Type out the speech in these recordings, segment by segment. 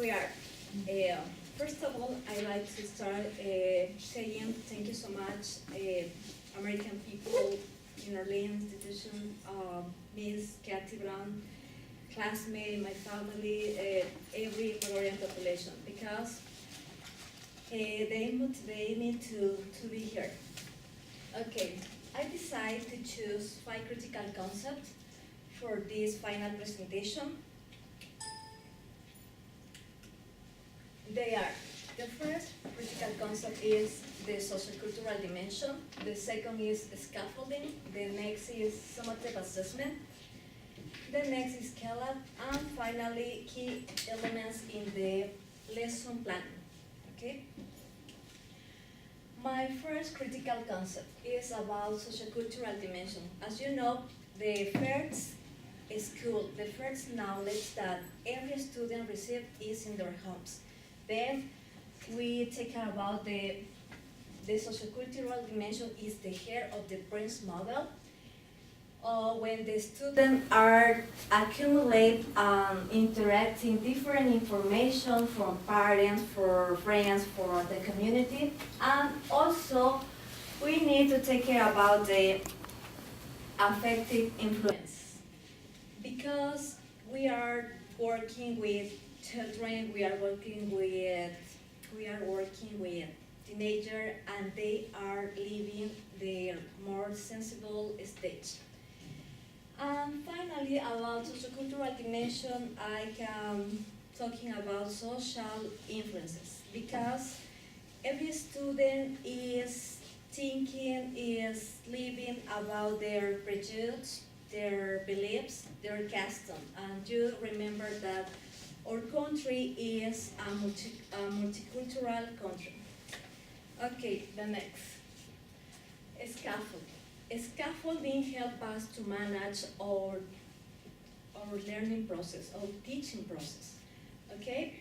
we are. First of all, I'd like to start saying thank you so much, American people in our institution, Miss Kathy Brown, classmate, my family, every Ecuadorian population, because they motivate me to be here. Okay, I decided to choose 5 critical concepts for this final presentation. They are, the first critical concept is the sociocultural dimension, the second is scaffolding, the next is summative assessment, the next is scale-up, and finally key elements in the lesson plan. Okay? My first critical concept is about sociocultural dimension. As you know, the first school, the first knowledge that every student receives is in their homes. Then we take care about the sociocultural dimension is the heart of the Prince model. When the students are accumulate interacting different information from parents, for friends, for the community, and also we need to take care about the affective influence, because we are working with children, we are working with teenagers, and they are living their more sensible stage. And finally, about sociocultural dimension, I am talking about social influences, because every student is thinking, is living about their prejudice, their beliefs, their custom, and you remember that our country is a multicultural country. Okay, the next. Scaffolding. Scaffolding helps us to manage our learning process, our teaching process. Okay?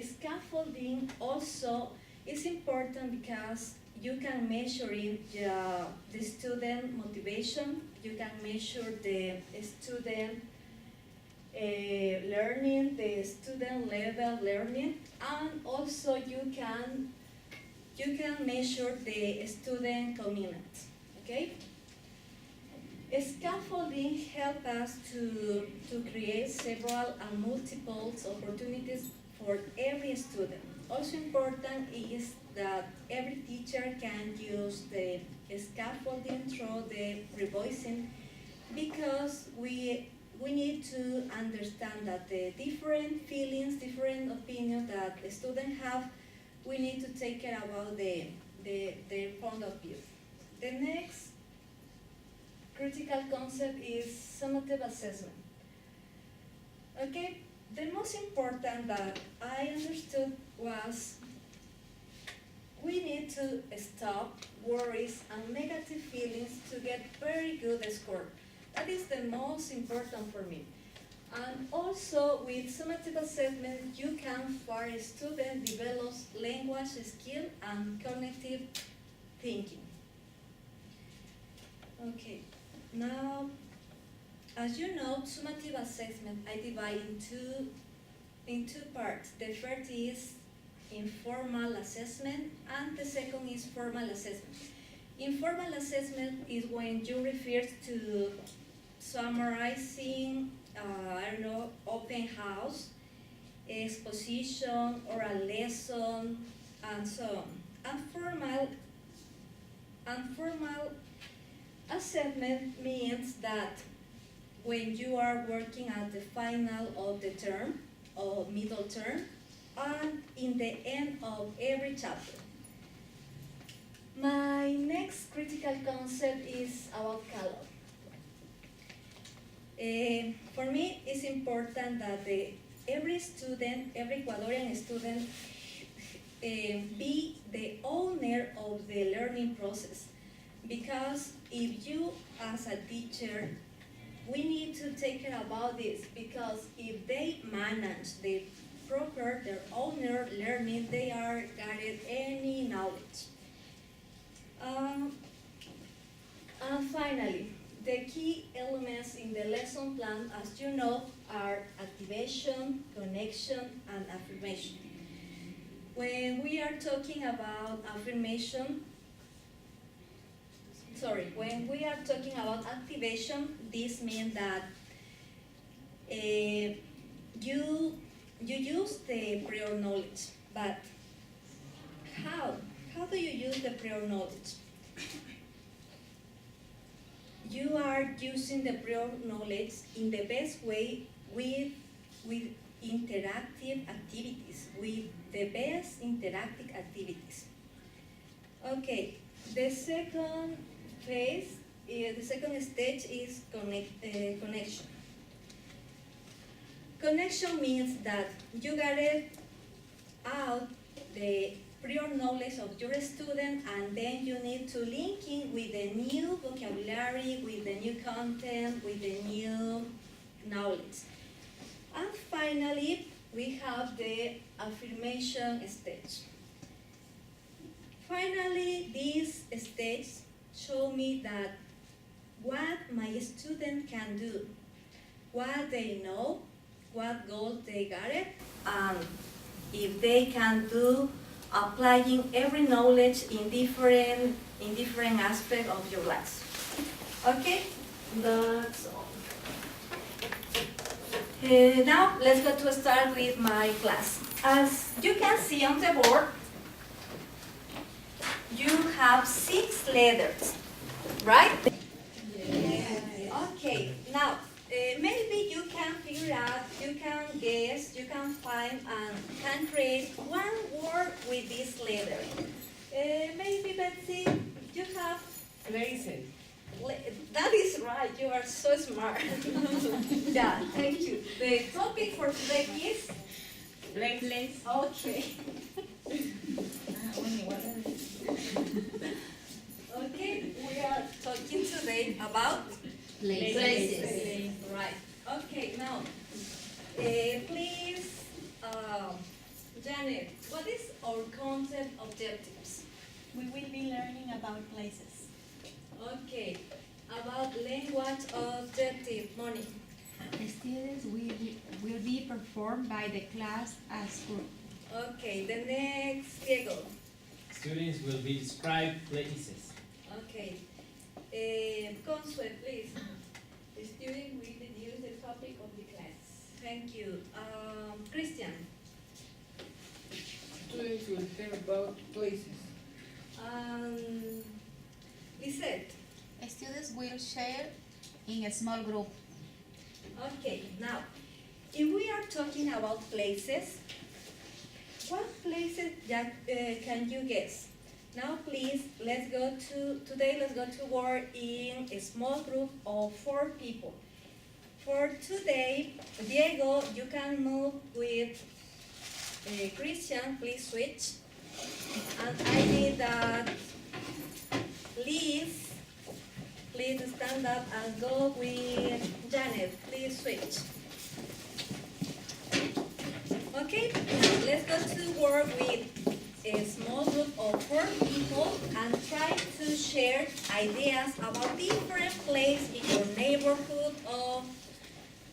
Scaffolding also is important because you can measure the student motivation, you can measure the student learning, the student level learning, and also you can measure the student commitment. Okay? Scaffolding helps us to create several and multiple opportunities for every student. Also important is that every teacher can use the scaffolding through the revoicing, because we need to understand that the different feelings, different opinions that the students have, we need to take care about their point of view. The next critical concept is summative assessment. Okay, the most important that I understood was we need to stop worries and negative feelings to get very good score. That is the most important for me. And also with summative assessment, you can, for a student, develop language skill and cognitive thinking. Okay, now, as you know, summative assessment I divide in two parts. The first is informal assessment, and the second is formal assessment. Informal assessment is when you refer to summarizing, open house, exposition, or a lesson, and so on. And formal assessment means that when you are working at the final of the term, or middle term, and in the end of every chapter. My next critical concept is about color. For me, it's important that every student, every Ecuadorian student, be the owner of the learning process. Because if you, as a teacher, we need to take care about this, because if they manage their owner learning, they are getting any knowledge. And finally, The key elements in the lesson plan, as you know, are activation, connection, and affirmation. When we are talking about when we are talking about activation, this means that you use the prior knowledge, but how? How do you use the prior knowledge? You are using the prior knowledge in the best way with interactive activities, with the best interactive activities. Okay, the second phase, the second stage is connection. Connection means that you got it out the prior knowledge of your student, and then you need to link in with the new vocabulary, with the new content, with the new knowledge. And finally, we have the affirmation stage. Finally, this stage shows me that what my student can do, what they know, what goals they got it, and if they can do applying every knowledge in different aspects of your life. Okay, that's all. Now let's go to start with my class. As you can see on the board, you have 6 letters, right? Yes. Okay, now maybe you can figure out, you can guess, you can find and can create one word with this letter. Maybe Betsy, you have... Places. That is right, you are so smart. Yeah, thank you. The topic for today is? Place. Okay. Okay, we are talking today about places. Right. Okay, now, please, Janet, what is our content objectives? We will be learning about places. Okay, about language objective, Moni. The students will be performed by the class as group. Okay, the next, Diego. Students will be described places. Okay, Consuelo, please. The student will deduce the topic of the class. Thank you. Christian. Students will learn about places. Lisette. Students will share in a small group. Okay, now, if we are talking about places, what places can you guess? Now please, let's go to work in a small group of 4 people. For today, Diego, you can move with Christian, please switch. And I need that Liz, please stand up and go with Janet, please switch. Okay, now let's go to work with a small group of 4 people and try to share ideas about different places in your neighborhood or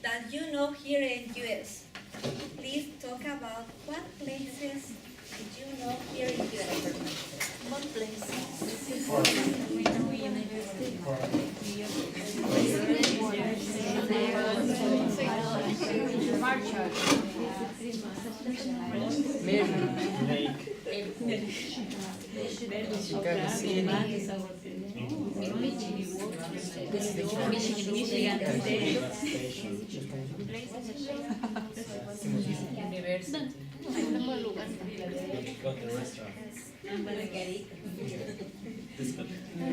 that you know here in US. Please talk about what places did you know here in US? What places?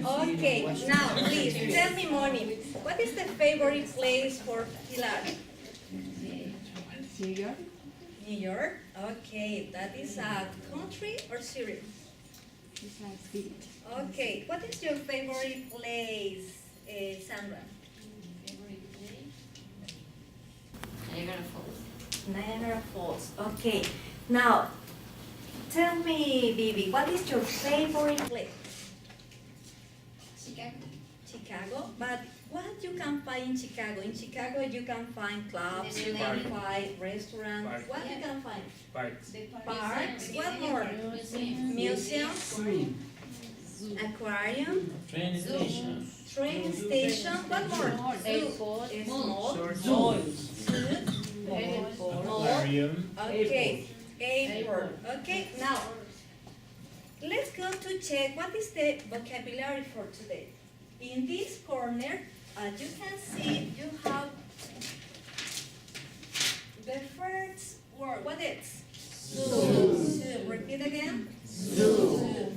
Okay, now please tell me, Moni, what is the favorite place for Pilar? New York? New York? Okay, that is a country or city? It's like city. Okay, what is your favorite place, Sandra? Favorite place? Niagara Falls. Niagara Falls. Okay, now tell me, Bibi, what is your favorite place? Chicago. Chicago, but what you can find in Chicago? In Chicago, you can find clubs, you can find restaurants. Park. What you can find? Parks. Parks. What more? Museums, aquarium, Train station. train station. What more? Airport. Mall. Mall. Mall. Aquarium. Okay. Airport. Okay. Now, let's go to check what is the vocabulary for today. In this corner, as you can see, you have the first word. What is? Zoo. Repeat again. Zoo.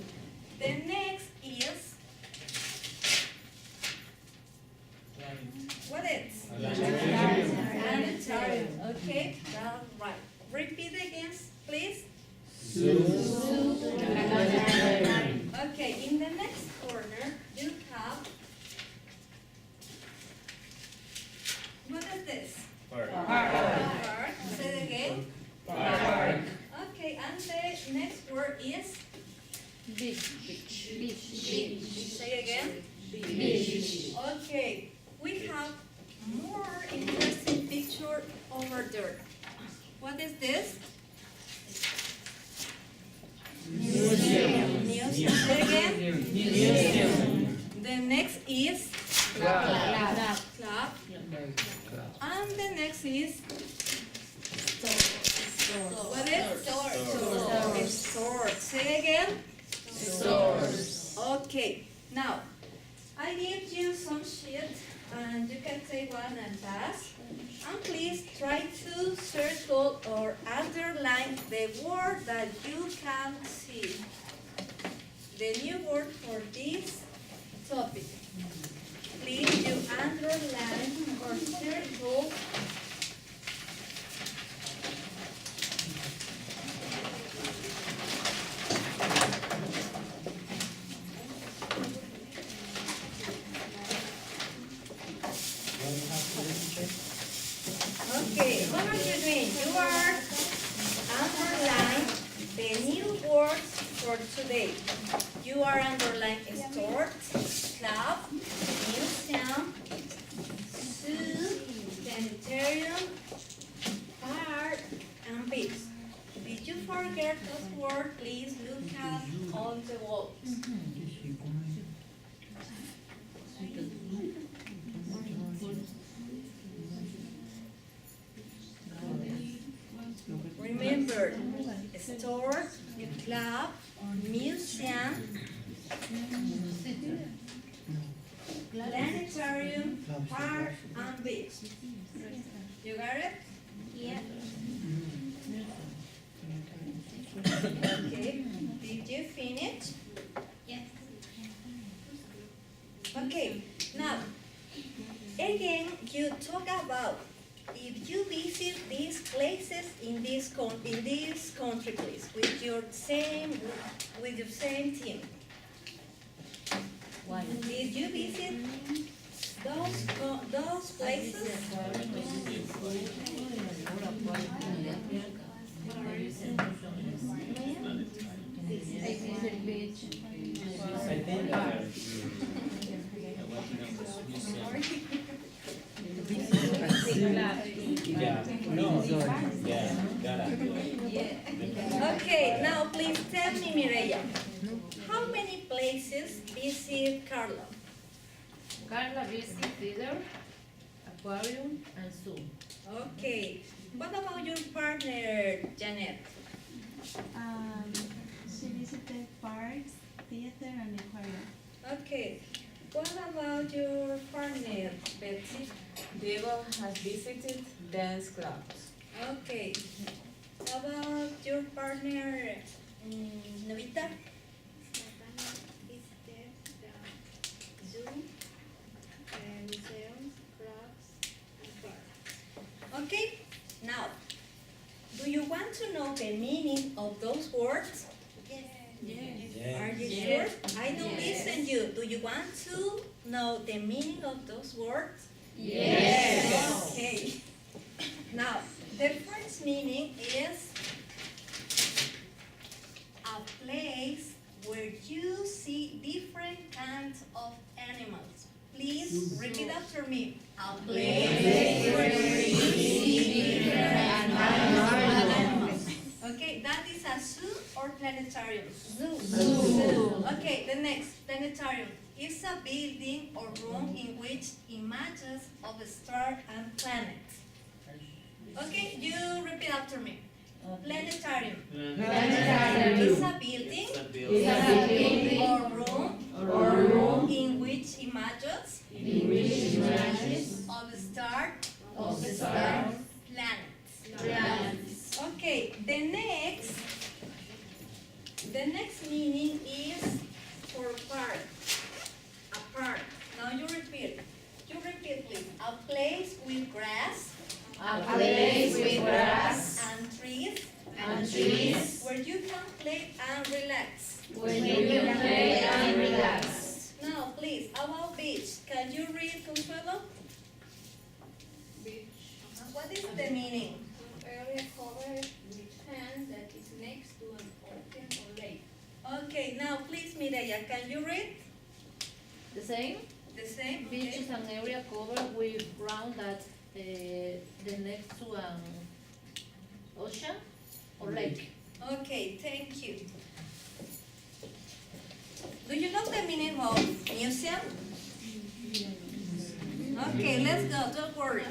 The next is, what is? Planetarium. Okay, that's right. Repeat again, please. Okay, in the next corner, you have, what is this? Park. Park. Say it again. Park. Okay, and the next word is? Beach. Beach. Say again. Beach. Okay, we have more interesting picture over there. What is this? Museum. Museum. Say again. Museum. The next is Club. club. And the next is what is? Store. Store. Say again. Stores. Okay. Now, I give you some sheet and you can take one and pass. And please try to circle or underline the word that you can see. The new word for this topic. Please you underline or circle Okay, what are you doing? You are underline the new words for today. You are underline store, club, museum, zoo, planetarium, park, and beach. Did you forget those words? Please look at on the wall. Remember, store, club, museum, planetarium, park, and beach. You got it? Yeah. Okay. Did you finish? Yes. Okay. Now, again, you talk about if you visit these places in this country, please, with your same team. Why? Did you visit those places? I visit beach. I think that I want to know this museum. Yeah. No. Yeah. Gotta. Okay, now please tell me, Mireya, how many places visit Carla? Carla visit theater, aquarium, and zoo. Okay, what about your partner, Janet? She visited parks, theater, and aquarium. Okay, what about your partner, Betsy? Diego has visited dance clubs. Okay, how about your partner, Novita? visited the zoo, museums, clubs, and parks. Okay, now, do you want to know the meaning of those words? Yeah. Are you sure? I don't listen you. Do you want to know the meaning of those words? Yes. Okay. Now, the first meaning is a place where you see different kinds of animals. please repeat after me. A place where we see different animals. Okay, that is a zoo or planetarium? Zoo. Okay, the next, planetarium. It's a building or room in which images of stars and planets. Okay, you repeat after me. Planetarium. Planetarium. It's a building It's a building or room in which images of stars, planets. Okay, the next meaning is for park. A park. Now you repeat. You repeat please. A place with grass. A place with grass And trees. and trees Where you can play and relax. where you can play and relax. Now please, about beach. Can you read Consuelo? Beach. What is the meaning? An area covered with sand that is next to an ocean or lake. Okay, now please Mireya, can you read? The same. The same? Beach Okay. is an area covered with ground that the next to an ocean or lake. Okay, thank you. Do you know the meaning of museum? Okay, let's go, don't worry.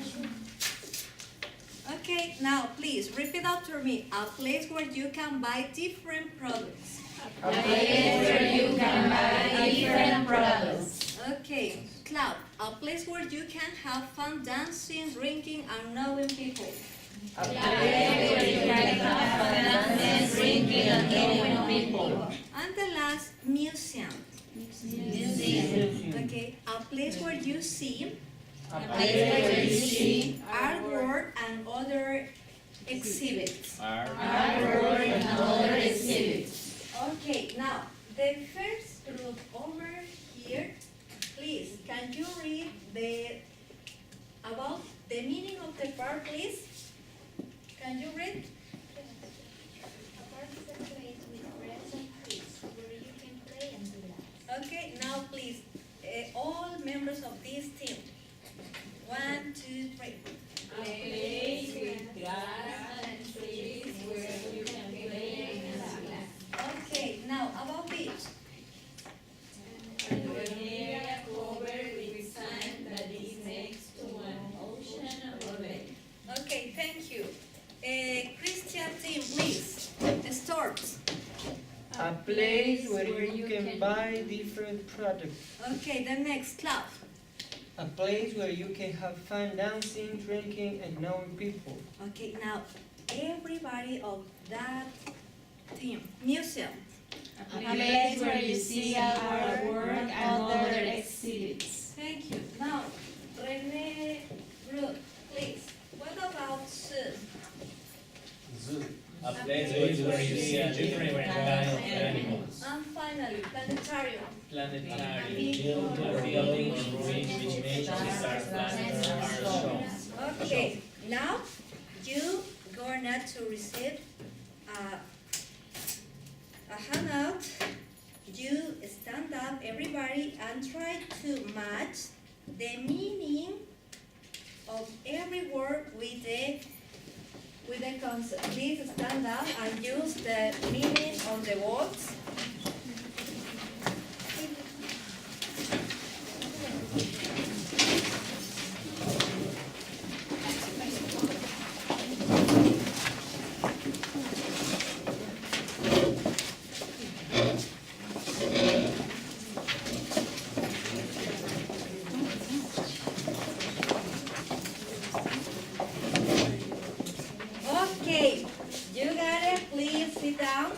Okay, now please repeat after me. A place where you can buy different products. A place where you can buy different products. Okay, Cloud. A place where you can have fun dancing, drinking, and knowing people. A place where you can have fun dancing, drinking, and knowing people. And the last, museum. Museum. Okay, a place where you see A place where you see artwork and other exhibits. artwork and other exhibits. Okay, now the first group over here, please, can you read about the meaning of the park, please? Can you read? A park is a place with grass and trees where you can play and relax. Okay, now please, all members of this team. 1, 2, 3. A place with grass and trees where you can play and relax. Okay, now about beach. An area covered with sand that is next to an ocean or lake. Okay, thank you. Christian team, please. Start. A place where you can buy different products. Okay, the next club. A place where you can have fun dancing, drinking, and knowing people. Okay, now everybody of that team. Museum. A place where you see artwork and other exhibits. Thank you. Now, Rene, Ruth, please. What about zoo? Zoo. A place where you see a different kind of animals. And finally, planetarium. Planetarium. A building or room in which images, stars, planets are shown. Okay, now you gonna to receive a handout. You stand up, everybody, and try to match the meaning of every word with the concept. Please stand up and use the meaning of the words. Okay, you got it. Please sit down.